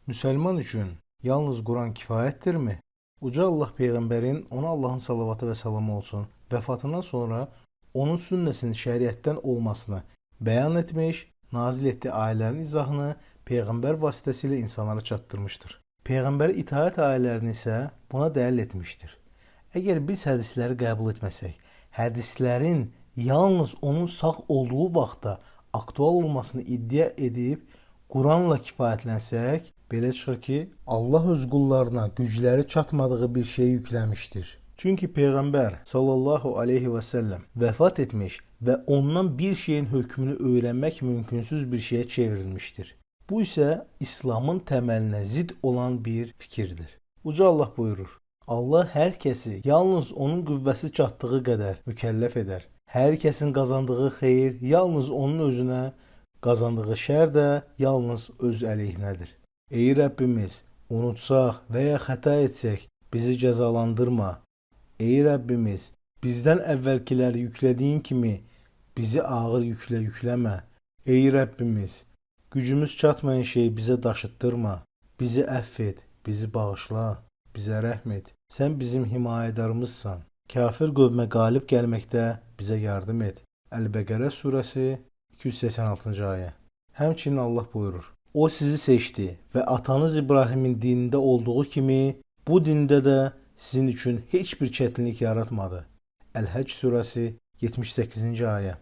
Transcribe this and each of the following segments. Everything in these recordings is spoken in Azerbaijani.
Müslüman üçün yalnız Quran kifayətdirmi? Uca Allah Peyğəmbərin, ona Allahın salavatı və salamı olsun, vəfatından sonra onun sünnəsinin şəriətdən olmasını bəyan etmiş, nazil etdiyi ayələrin izahını Peyğəmbər vasitəsilə insanlara çatdırmışdır. Peyğəmbərə itaət ayələrini isə buna dəlil etmişdir. Əgər biz hədisləri qəbul etməsək, hədislərin yalnız onun sağ olduğu vaxtda aktual olmasını iddia edib Quranla kifayətlənsək, belə çıxır ki, Allah öz qullarına gücləri çatmadığı bir şey yükləmişdir. Çünki Peyğəmbər sallallahu aleyhi və səlləm vəfat etmiş və ondan bir şeyin hökmünü öyrənmək mümkünsüz bir şeyə çevrilmişdir. Bu isə İslamın təməlinə zidd olan bir fikirdir. Uca Allah buyurur: Allah hər kəsi yalnız onun qüvvəsi çatdığı qədər mükəlləf edər. Hər kəsin qazandığı xeyir yalnız onun özünə, qazandığı şər də yalnız öz əleyhinədir. Ey Rəbbimiz, unutsaq və ya xəta etsək, bizi cəzalandırma. Ey Rəbbimiz, bizdən əvvəlkiləri yüklədiyin kimi bizi ağır yüklə yükləmə. Ey Rəbbimiz, gücümüz çatmayan şeyi bizə daşıtdırma. Bizi əfv et, bizi bağışla, bizə rəhm et. Sən bizim himayədarımızsan. Kafir qövmə qalib gəlməkdə bizə yardım et. Əl-Bəqərə surəsi 286-cı ayə. Həmçinin Allah buyurur: O sizi seçdi və atanız İbrahimin dinində olduğu kimi bu dində də sizin üçün heç bir çətinlik yaratmadı. Əl-Həcc surəsi 78-ci ayə.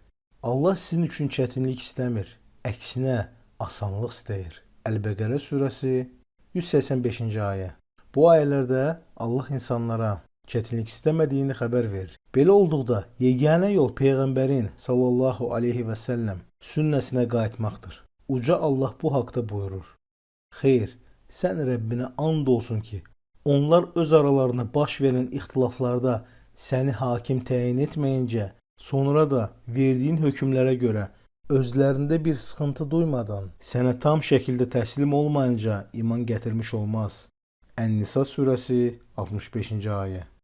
Allah sizin üçün çətinlik istəmir, əksinə asanlıq istəyir. Əl-Bəqərə surəsi 185-ci ayə. Bu ayələrdə Allah insanlara çətinlik istəmədiyini xəbər verir. Belə olduqda yeganə yol Peyğəmbərin sallallahu aleyhi və səlləm sünnəsinə qayıtmaqdır. Uca Allah bu haqda buyurur: Xeyr, sən Rəbbinə and olsun ki, onlar öz aralarına baş verən ixtilaflarda səni hakim təyin etməyincə, sonra da verdiyin hökmlərə görə özlərində bir sıxıntı duymadan, sənə tam şəkildə təslim olmayınca iman gətirmiş olmaz. Ən-Nisa surəsi 65-ci ayə.